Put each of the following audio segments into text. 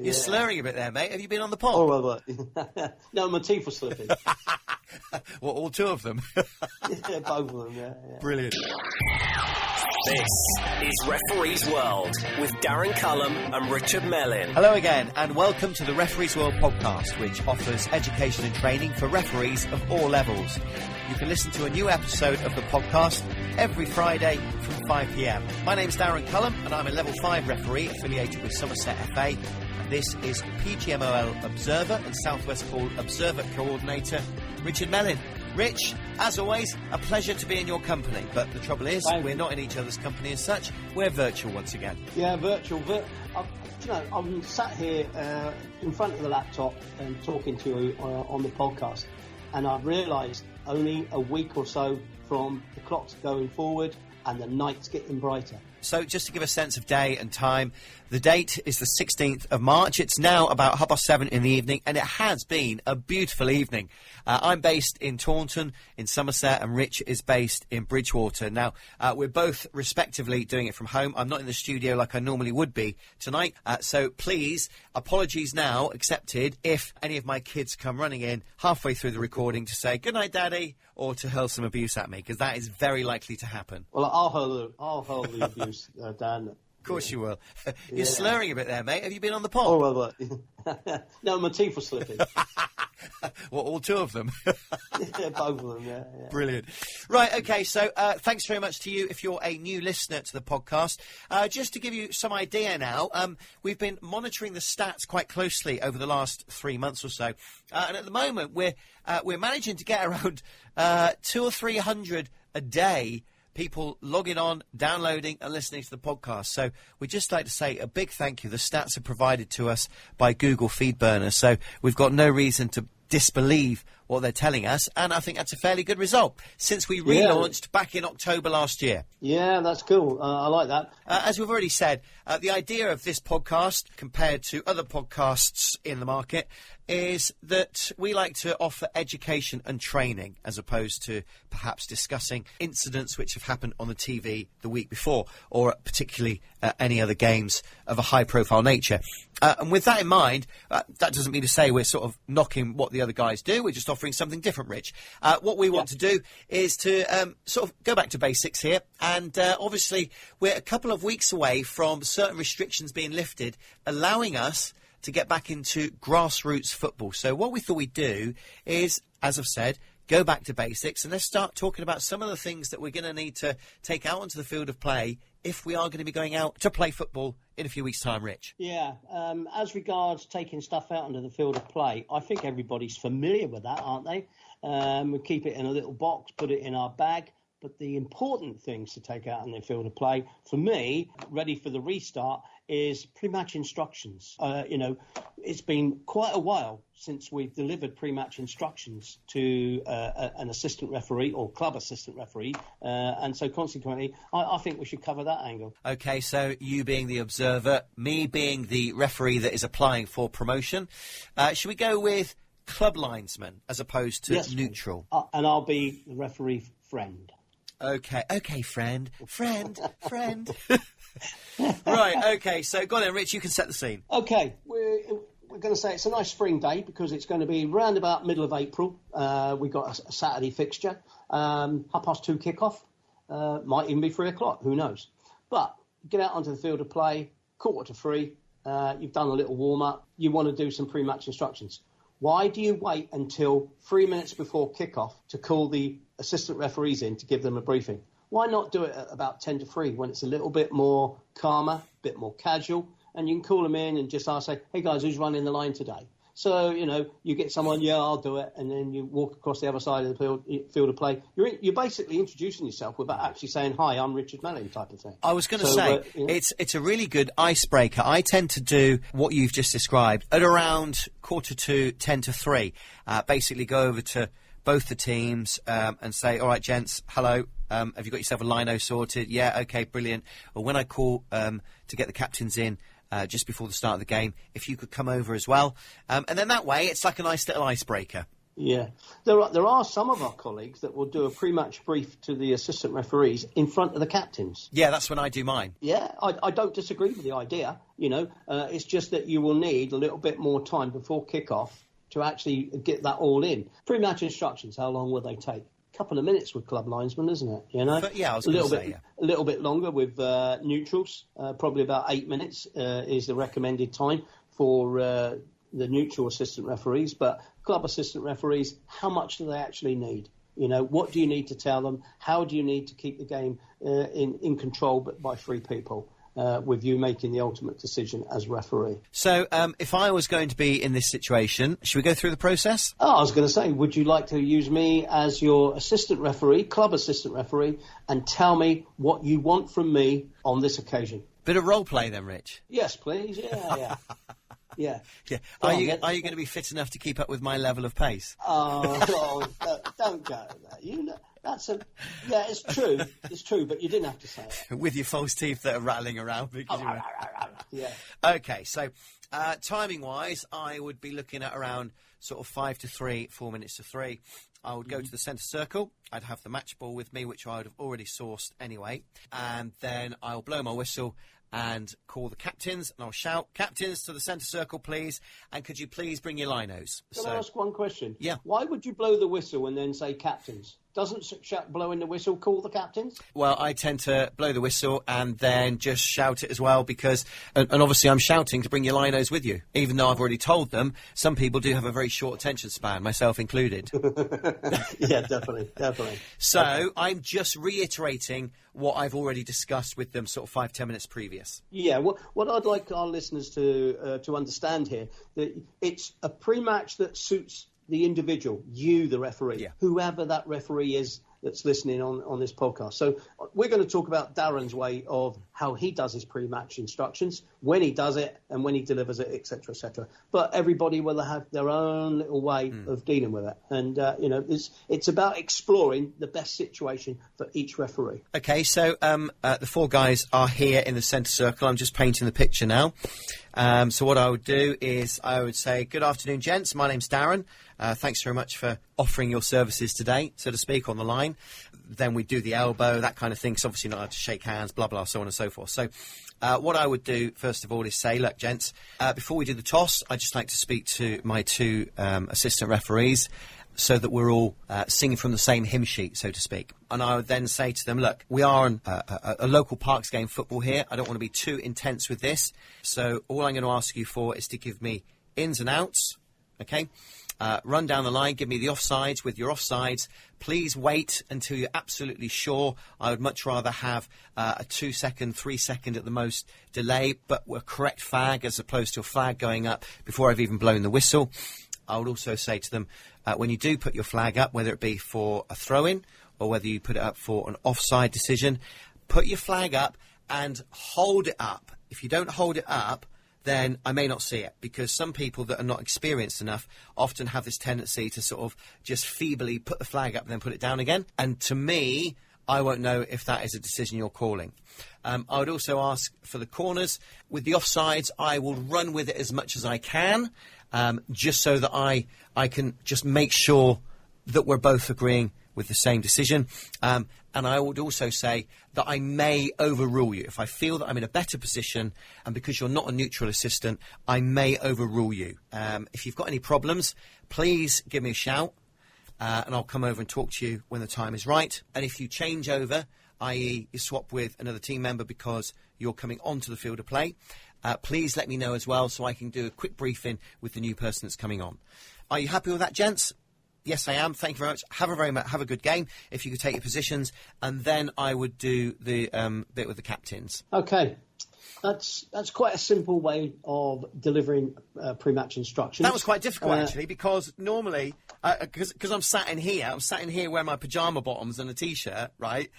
You're slurring a bit there, mate. Have you been on the pot? Oh, well. No, my teeth were slipping. Well, all two of them? Yeah, both of them, yeah. Brilliant. This is Referee's World with Darren Cullum and Richard Mellin. Hello again, and welcome to the Referee's World podcast, which offers education and training for referees of all levels. You can listen to a new episode of the podcast every Friday from 5 p.m. My name's Darren Cullum, and I'm a Level 5 referee affiliated with Somerset FA. And this is PGMOL Observer and South West Hall Observer Coordinator, Richard Mellin. Rich, as always, a pleasure to be in your company. But the trouble is, we're not in each other's company as such. We're virtual once again. Yeah, virtual. I'm sat here in front of the laptop and talking to you on the podcast, and I've realised only a week or so from the clocks going forward and the night's getting brighter. So just to give a sense of day and time, the date is the 16th of March. It's now about 7:30 in the evening, and it has been a beautiful evening. I'm based in Taunton, in Somerset, and Rich is based in Bridgewater. Now, we're both respectively doing it from home. I'm not in the studio like I normally would be tonight, so please, apologies now accepted if any of my kids come running in halfway through the recording to say, "Good night, Daddy," or to hurl some abuse at me, because that is very likely to happen. Well, I'll hurl the abuse, Dan. Of course you will. You're slurring a bit there, mate. Have you been on the pot? Oh, well. No, my teeth were slipping. Well, all two of them? Yeah, both of them, yeah. Brilliant. Right, OK, so thanks very much to you if you're a new listener to the podcast. Just to give you some idea now, we've been monitoring the stats quite closely over the last 3 months or so. And at the moment, we're managing to get around 200 or 300 a day people logging on, downloading and listening to the podcast. So we'd just like to say a big thank you. The stats are provided to us by Google FeedBurner, so we've got no reason to disbelieve what they're telling us, and I think that's a fairly good result since we relaunched back in October last year. Yeah, that's cool. I like that. As we've already said, the idea of this podcast, compared to other podcasts in the market, is that we like to offer education and training as opposed to perhaps discussing incidents which have happened on the TV the week before, or particularly any other games of a high-profile nature. And with that in mind, that doesn't mean to say we're sort of knocking what the other guys do. We're just offering something different, Rich. What we want to do is to sort of go back to basics here. And obviously, we're a couple of weeks away from certain restrictions being lifted, allowing us to get back into grassroots football. So what we thought we'd do is, as I've said, go back to basics, and let's start talking about some of the things that we're going to need to take out onto the field of play if we are going to be going out to play football in a few weeks' time, Rich. Yeah, as regards taking stuff out onto the field of play, I think everybody's familiar with that, aren't they? We keep it in a little box, put it in our bag. But the important things to take out on the field of play, for me, ready for the restart, is pre-match instructions. It's been quite a while since we've delivered pre-match instructions to an assistant referee or club assistant referee. And so consequently, I think we should cover that angle. OK, so you being the observer, me being the referee that is applying for promotion. Should we go with club linesman as opposed to neutral? And I'll be the referee friend. OK, friend. Right, OK, so go on then, Rich, you can set the scene. OK, we're going to say it's a nice spring day because it's going to be round about middle of April. We've got a Saturday fixture, 2:30 kickoff, might even be 3 o'clock, who knows. But get out onto the field of play, 2:45, you've done a little warm-up, you want to do some pre-match instructions. Why do you wait until 3 minutes before kickoff to call the assistant referees in to give them a briefing? Why not do it at about 10 to 3 when it's a little bit more calmer, a bit more casual, and you can call them in and just ask, say, hey guys, who's running the line today? So, you get someone, yeah, I'll do it, and then you walk across the other side of the field of play. You're basically introducing yourself without actually saying, hi, I'm Richard Mellin, type of thing. I was going to say, it's a really good icebreaker. I tend to do what you've just described at around 2:45, 10 to 3. Basically go over to both the teams and say, all right, gents, hello. Have you got yourself a lino sorted? Yeah, OK, brilliant. Well, when I call to get the captains in, just before the start of the game, if you could come over as well. And then that way, it's like a nice little icebreaker. Yeah, there are some of our colleagues that will do a pre-match brief to the assistant referees in front of the captains. Yeah, that's when I do mine. Yeah, I don't disagree with the idea. It's just that you will need a little bit more time before kick-off to actually get that all in. Pre-match instructions, how long will they take? A couple of minutes with club linesmen, isn't it? But, yeah, I was going to say, a little bit longer with neutrals. Probably about 8 minutes is the recommended time for the neutral assistant referees. But club assistant referees, how much do they actually need? What do you need to tell them? How do you need to keep the game in control but by 3 people? With you making the ultimate decision as referee. So if I was going to be in this situation, should we go through the process? I was going to say, would you like to use me as your assistant referee, club assistant referee, and tell me what you want from me on this occasion? Bit of role play then, Rich. Yes, please. Yeah. Yeah. Are you going to be fit enough to keep up with my level of pace? Don't go there. It's true. It's true, but you didn't have to say it. With your false teeth that are rattling around. Yeah. Okay, so timing-wise, I would be looking at around sort of 5 to 3, 4 minutes to 3. I would go to the centre circle. I'd have the match ball with me, which I would have already sourced anyway. And then I'll blow my whistle and call the captains, and I'll shout, "Captains to the centre circle, please, and could you please bring your linos?" Can I ask one question? Yeah. Why would you blow the whistle and then say captains? Doesn't blowing the whistle call the captains? Well, I tend to blow the whistle and then just shout it as well because, and obviously I'm shouting to bring your linos with you, even though I've already told them. Some people do have a very short attention span, myself included. Yeah, definitely. So I'm just reiterating what I've already discussed with them sort of 5-10 minutes previous. Yeah, what I'd like our listeners to understand here, that it's a pre-match that suits the individual, you, the referee, whoever that referee is that's listening on this podcast. So we're going to talk about Darren's way of how he does his pre-match instructions, when he does it and when he delivers it, etc., etc. But everybody will have their own little way of dealing with it. And, it's about exploring the best situation for each referee. Okay, so the 4 guys are here in the centre circle. I'm just painting the picture now. So what I would do is I would say, "Good afternoon, gents. My name's Darren. Thanks very much for offering your services today, so to speak, on the line." Then we do the elbow, that kind of thing. So obviously not allowed to shake hands, blah, blah, so on and so forth. So what I would do, first of all, is say, "Look, gents, before we do the toss, I'd just like to speak to my 2 assistant referees so that we're all singing from the same hymn sheet, so to speak." And I would then say to them, "Look, we are on a local Parks game football here. I don't want to be too intense with this. So all I'm going to ask you for is to give me ins and outs, okay? Run down the line, give me the offsides with your offsides. Please wait until you're absolutely sure. I would much rather have a 2-second, 3-second at the most delay, but a correct flag as opposed to a flag going up before I've even blown the whistle." I would also say to them, when you do put your flag up, whether it be for a throw-in or whether you put it up for an offside decision, put your flag up and hold it up. If you don't hold it up, then I may not see it, because some people that are not experienced enough often have this tendency to sort of just feebly put the flag up and then put it down again. And to me, I won't know if that is a decision you're calling. I would also ask for the corners. With the offsides, I will run with it as much as I can, just so that I can just make sure that we're both agreeing with the same decision. And I would also say that I may overrule you. If I feel that I'm in a better position, and because you're not a neutral assistant, I may overrule you. If you've got any problems, please give me a shout, and I'll come over and talk to you when the time is right. And if you change over, i.e. you swap with another team member because you're coming onto the field of play, please let me know as well so I can do a quick briefing with the new person that's coming on. Are you happy with that, gents? Yes, I am. Thank you very much. Have a good game. If you could take your positions, and then I would do the bit with the captains. Okay, that's quite a simple way of delivering pre-match instructions. That was quite difficult actually, because normally, because I'm sat in here wearing my pajama bottoms and a t-shirt, right,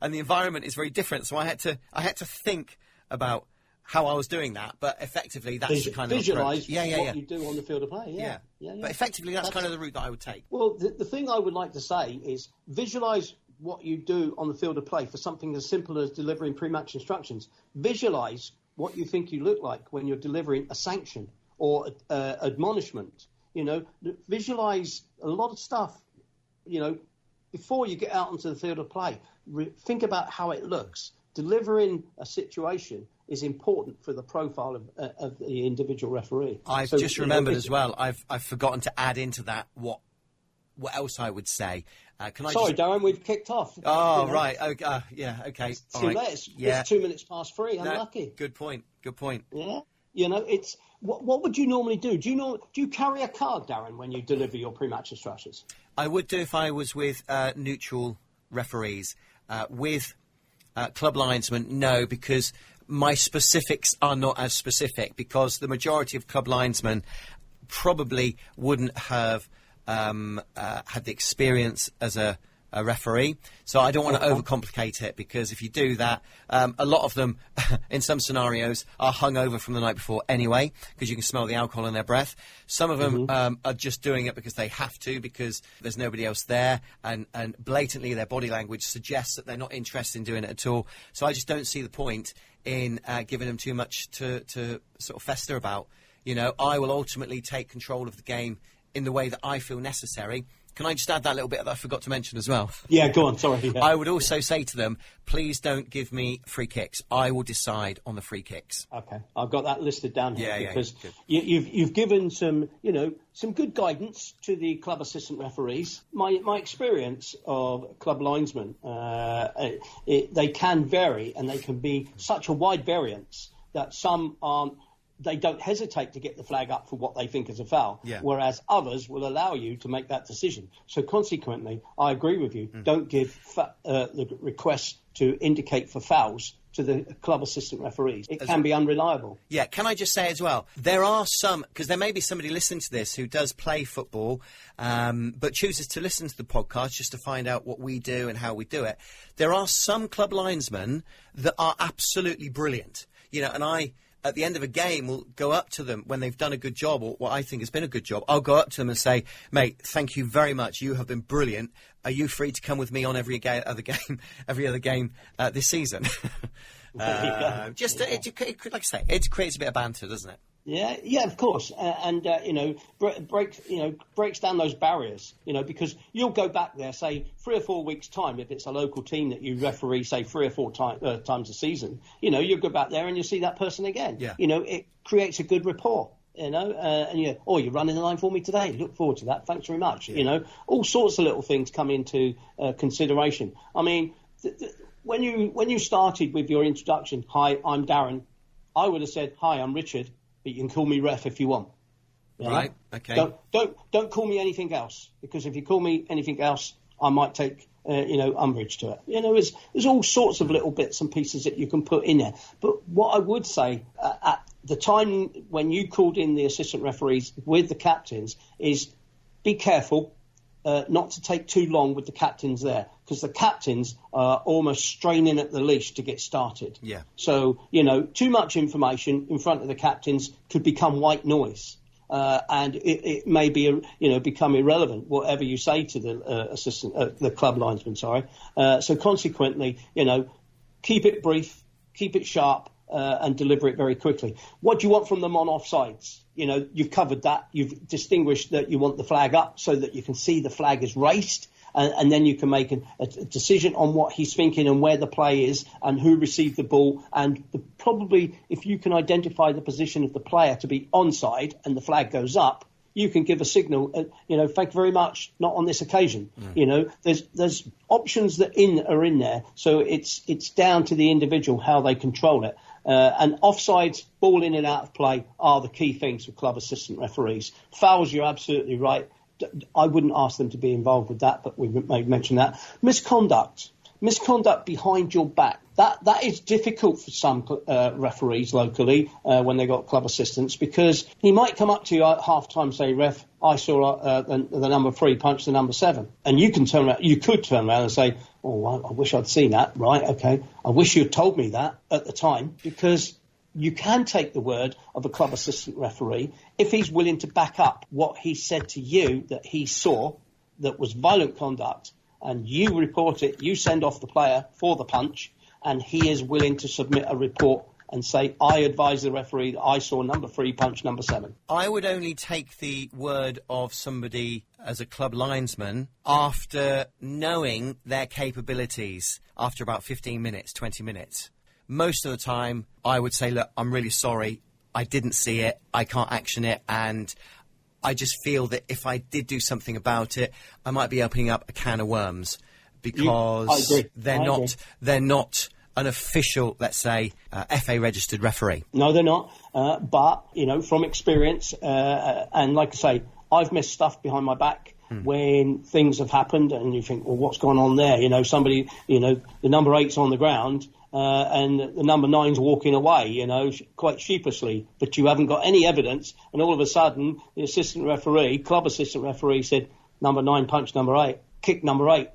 and the environment is very different. So I had to think about how I was doing that, but effectively that's the kind of visualise what you do on the field of play. Yeah. But effectively that's kind of the route that I would take. Well, the thing I would like to say is visualise what you do on the field of play for something as simple as delivering pre-match instructions. Visualise what you think you look like when you're delivering a sanction or admonishment. Visualize a lot of stuff, before you get out onto the field of play. Think about how it looks. Delivering a situation is important for the profile of the individual referee. I've just remembered as well, I've forgotten to add into that what else I would say. Darren, we've kicked off. Oh, right. Okay. Yeah, okay. It's too late. It's 2 minutes past 3. Unlucky. Good point. Yeah. It's what would you normally do? Do you carry a card, Darren, when you deliver your pre-match instructions? I would do if I was with neutral referees. With club linesmen, no, because my specifics are not as specific, because the majority of club linesmen probably wouldn't have had the experience as a referee. So I don't want to overcomplicate it, because if you do that, a lot of them, in some scenarios, are hungover from the night before anyway, because you can smell the alcohol in their breath. Some of them are just doing it because they have to, because there's nobody else there, and blatantly their body language suggests that they're not interested in doing it at all. So I just don't see the point in giving them too much to sort of fester about. I will ultimately take control of the game in the way that I feel necessary. Can I just add that little bit that I forgot to mention as well? Yeah, go on, sorry. Yeah. I would also say to them, please don't give me free kicks. I will decide on the free kicks. Okay, I've got that listed down here, because good. you've given some good guidance to the club assistant referees. My experience of club linesmen, they can vary, and they can be such a wide variance that some aren't. They don't hesitate to get the flag up for what they think is a foul, whereas others will allow you to make that decision. So consequently, I agree with you. Don't give the requests to indicate for fouls to the club assistant referees. It can be unreliable. Yeah, can I just say as well, there are some, because there may be somebody listening to this who does play football, but chooses to listen to the podcast just to find out what we do and how we do it. There are some club linesmen that are absolutely brilliant, and I, at the end of a game, will go up to them when they've done a good job, or what I think has been a good job. I'll go up to them and say, mate, thank you very much. You have been brilliant. Are you free to come with me on every other game this season? Like I say, it creates a bit of banter, doesn't it? Yeah, of course, breaks down those barriers, because you'll go back there, say 3 or 4 weeks' time, if it's a local team that you referee, say 3 or 4 times a season, you'll go back there and you'll see that person again. Yeah. It creates a good rapport. You're running the line for me today. Look forward to that. Thanks very much. Yeah. All sorts of little things come into consideration. I mean, when you started with your introduction, hi, I'm Darren, I would have said, hi, I'm Richard. But you can call me ref if you want. Right. Okay. Don't call me anything else, because if you call me anything else, I might take umbrage to it. There's all sorts of little bits and pieces that you can put in there. But what I would say at the time when you called in the assistant referees with the captains is be careful not to take too long with the captains there, because the captains are almost straining at the leash to get started. Yeah. So, too much information in front of the captains could become white noise. And it may be, become irrelevant, whatever you say to the the club linesman, sorry. So consequently, keep it brief, keep it sharp, and deliver it very quickly. What do you want from them on offsides? You've covered that. You've distinguished that you want the flag up so that you can see the flag is raised, and then you can make a decision on what he's thinking and where the play is and who received the ball. And probably if you can identify the position of the player to be onside and the flag goes up, you can give a signal, thank you very much, not on this occasion. There's options that are in there, so it's down to the individual how they control it. And offsides, ball in and out of play are the key things for club assistant referees. Fouls, you're absolutely right. I wouldn't ask them to be involved with that, but we may mention that. Misconduct behind your back. That is difficult for some referees locally when they got club assistants, because he might come up to you at half time, say, ref, I saw the number 3 punch the number 7, and you could turn around and say, oh, I wish I'd seen that. Right, okay, I wish you'd told me that at the time, because you can take the word of a club assistant referee if he's willing to back up what he said to you that he saw that was violent conduct, and you report it, you send off the player for the punch, and he is willing to submit a report and say, I advise the referee that I saw number 3 punch number 7. I would only take the word of somebody as a club linesman after knowing their capabilities after about 15 minutes, 20 minutes. Most of the time, I would say, look, I'm really sorry. I didn't see it. I can't action it. And I just feel that if I did do something about it, I might be opening up a can of worms because they're not an official, let's say, FA registered referee. No, they're not. But, from experience, and like I say, I've missed stuff behind my back when things have happened and you think, well, what's going on there? Somebody, the number 8's on the ground and the number 9's walking away, quite sheepishly, but you haven't got any evidence. And all of a sudden, the club assistant referee said, number 9 punched number 8, kicked number 8,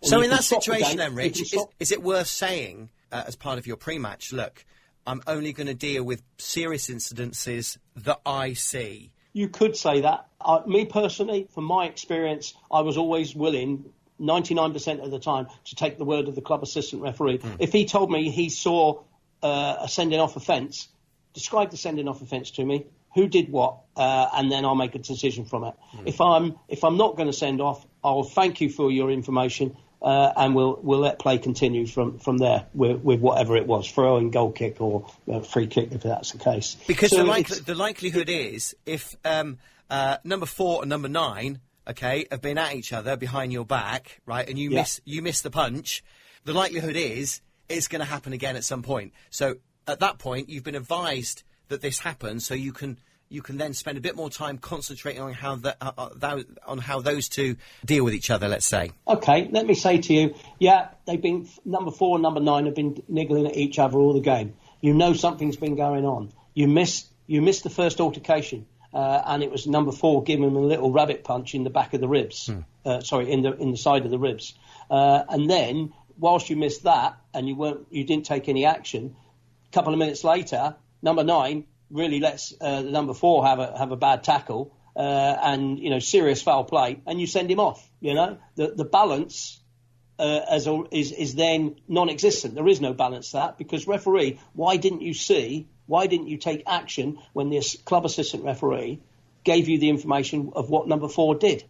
So in that situation then, Rich, is it worth saying as part of your pre-match, look, I'm only going to deal with serious incidences that I see? You could say that. Me personally, from my experience, I was always willing, 99% of the time, to take the word of the club assistant referee. If he told me he saw a sending off offence, describe the sending off offence to me, who did what, and then I'll make a decision from it. If I'm not going to send off, I'll thank you for your information, and we'll let play continue from there with whatever it was, throw-in, goal kick or free kick, if that's the case. Because the likelihood is, if number 4 and number 9, have been at each other behind your back, right, and you miss the punch, the likelihood is it's going to happen again at some point. So at that point, you've been advised that this happens, so you can then spend a bit more time concentrating on how those two deal with each other, let's say. Okay, let me say to you, they've been, number 4 and number 9 have been niggling at each other all the game. Something's been going on. You missed the first altercation, and it was number 4 giving him a little rabbit punch in the back of the ribs. In the side of the ribs. And then, whilst you missed that, and you didn't take any action, a couple of minutes later, number 9 really lets the number 4 have a bad tackle and serious foul play, and you send him off. The balance is then non-existent. There is no balance to that, because referee, why didn't you take action when this club assistant referee gave you the information of what number 4 did?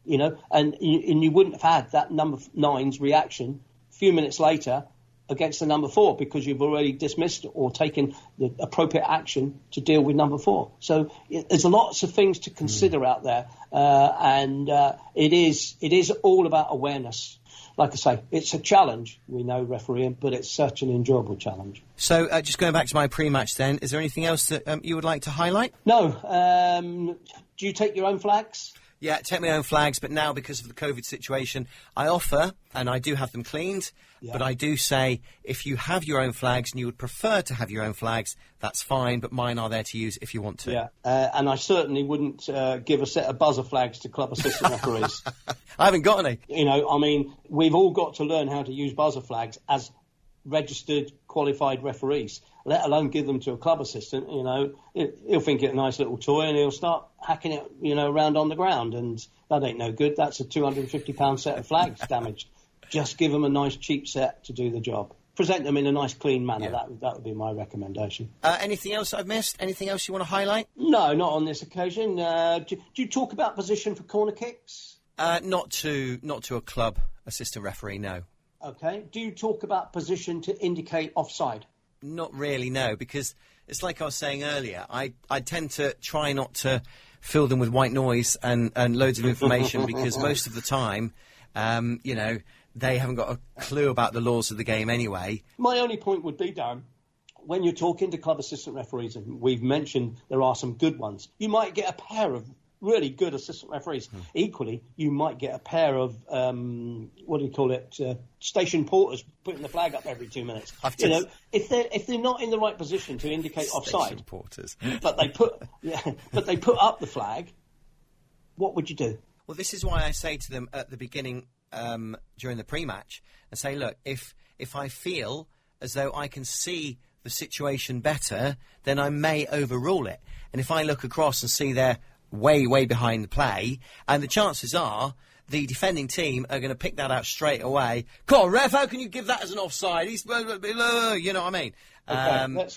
And you wouldn't have had that number 9's reaction a few minutes later against the number 4, because you've already dismissed or taken the appropriate action to deal with number 4. So there's lots of things to consider out there, and it is all about awareness. Like I say, it's a challenge, we know, refereeing, but it's such an enjoyable challenge. So just going back to my pre-match then, is there anything else that you would like to highlight? No. Do you take your own flags? Yeah, take my own flags, but now because of the COVID situation, I offer, and I do have them cleaned, but I do say if you have your own flags and you would prefer to have your own flags, that's fine, but mine are there to use if you want to. Yeah, and I certainly wouldn't give a set of buzzer flags to club assistant referees. I haven't got any. We've all got to learn how to use buzzer flags as registered, qualified referees, let alone give them to a club assistant. He'll think it a nice little toy and he'll start hacking it, around on the ground, and that ain't no good. That's a £250 set of flags damaged. Just give them a nice cheap set to do the job. Present them in a nice clean manner. Yeah. That would be my recommendation. Anything else I've missed? Anything else you want to highlight? No, not on this occasion. Do you talk about position for corner kicks? Not to a club assistant referee, no. Okay. Do you talk about position to indicate offside? Not really, no, because it's like I was saying earlier, I tend to try not to fill them with white noise and loads of information because most of the time, they haven't got a clue about the laws of the game anyway. My only point would be, Darren, when you're talking to club assistant referees, and we've mentioned there are some good ones, you might get a pair of really good assistant referees. Equally, you might get a pair of, station porters putting the flag up every 2 minutes. If they're not in the right position to indicate offside, porters. but they put up the flag, what would you do? Well, this is why I say to them at the beginning, during the pre-match, and say, look, if I feel as though I can see the situation better, then I may overrule it. And if I look across and see they're way behind the play, and the chances are the defending team are going to pick that out straight away. Come on, ref, how can you give that as an offside? He's, you know what I mean? Okay,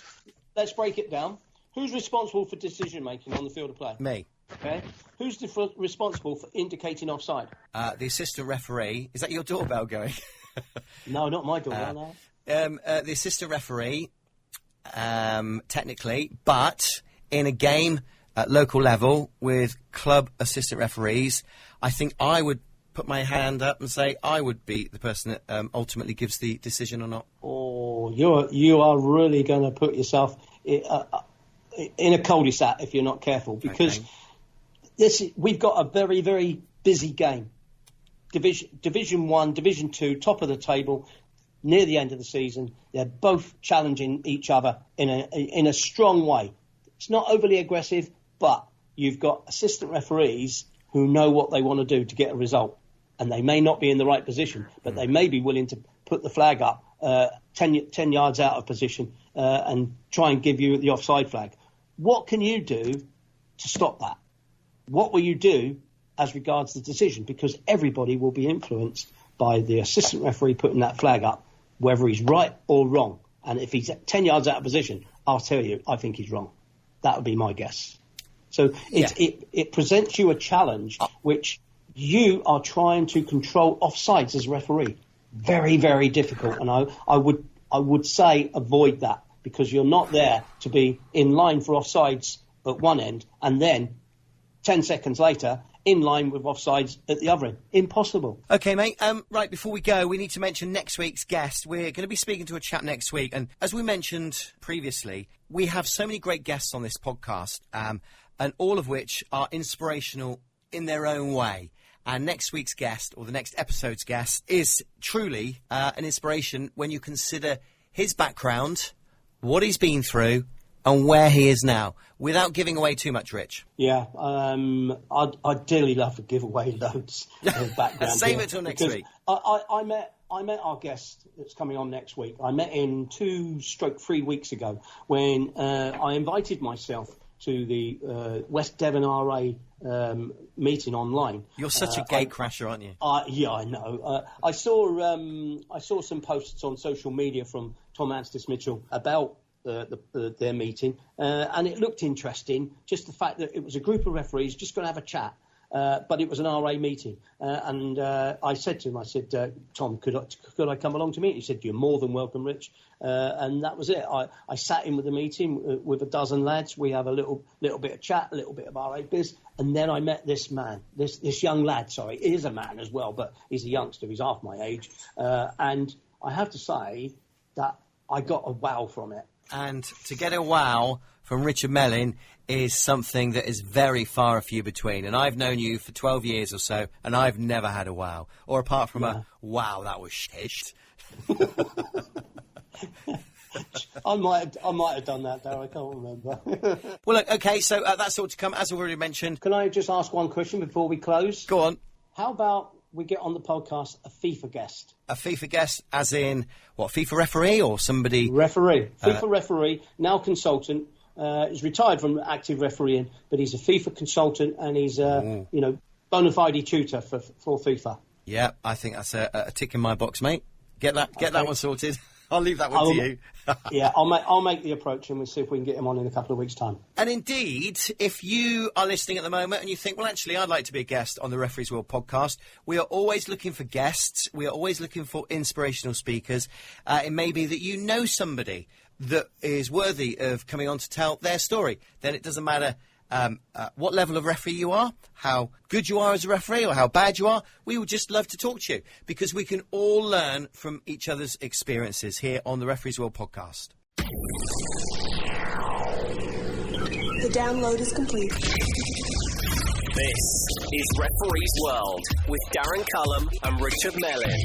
let's break it down. Who's responsible for decision making on the field of play? Me. Okay. Who's responsible for indicating offside? The assistant referee. Is that your doorbell going? No, not my doorbell. The assistant referee, technically, but in a game at local level with club assistant referees, I think I would put my hand up and say I would be the person that ultimately gives the decision or not. Oh, you are really going to put yourself in a cul-de-sac if you're not careful, because we've got a very, very busy game. Division 1, Division 2, top of the table, near the end of the season. They're both challenging each other in a strong way. It's not overly aggressive, but you've got assistant referees who know what they want to do to get a result. And they may not be in the right position, but they may be willing to put the flag up 10 yards out of position and try and give you the offside flag. What can you do to stop that? What will you do as regards the decision? Because everybody will be influenced by the assistant referee putting that flag up, whether he's right or wrong. And if he's 10 yards out of position, I'll tell you, I think he's wrong. That would be my guess. So it presents you a challenge which you are trying to control offsides as a referee. Very, very difficult. And I would say avoid that, because you're not there to be in line for offsides at one end and then 10 seconds later in line with offsides at the other end. Impossible. OK, mate. Right, before we go, we need to mention next week's guest. We're going to be speaking to a chap next week. And as we mentioned previously, we have so many great guests on this podcast, and all of which are inspirational in their own way. And next week's guest, or the next episode's guest, is truly an inspiration when you consider his background, what he's been through, and where he is now, without giving away too much, Rich. Yeah, I'd dearly love to give away loads of background. Save it till next week. I met our guest that's coming on next week. I met him 2-3 weeks ago when I invited myself to the West Devon RA meeting online. You're such a gate crasher, aren't you? Yeah, I know. I saw some posts on social media from Tom Anstis Mitchell about their meeting, and it looked interesting. Just the fact that it was a group of referees just going to have a chat, but it was an RA meeting. And I said to him, Tom, could I come along to meet? He said, you're more than welcome, Rich. And that was it. I sat in with the meeting with a dozen lads. We have a little bit of chat, a little bit of RA biz. And then I met this man, this young lad, sorry. He is a man as well, but he's a youngster. He's half my age. And I have to say that I got a wow from it. And to get a wow from Richard Mellin is something that is very far and few between. And I've known you for 12 years or so, and I've never had a wow. Or apart from a, wow, that was shit. I might have done that, Darren. I can't remember. Well, look, OK, so that's all to come, as I've already mentioned. Can I just ask one question before we close? Go on. How about we get on the podcast a FIFA guest? A FIFA guest, as in, what, FIFA referee or somebody? Referee. FIFA referee, now consultant. He's retired from active refereeing, but he's a FIFA consultant and he's, bona fide tutor for FIFA. Yeah, I think that's a tick in my box, mate. Get that one sorted. I'll leave that one to you. Yeah, I'll make the approach and we'll see if we can get him on in a couple of weeks' time. And indeed, if you are listening at the moment and you think, well, actually, I'd like to be a guest on the Referees World podcast, we are always looking for guests. We are always looking for inspirational speakers. It may be that you know somebody that is worthy of coming on to tell their story. Then it doesn't matter what level of referee you are, how good you are as a referee or how bad you are. We would just love to talk to you because we can all learn from each other's experiences here on the Referees World podcast. The download is complete. This is Referees World with Darren Cullum and Richard Mellin.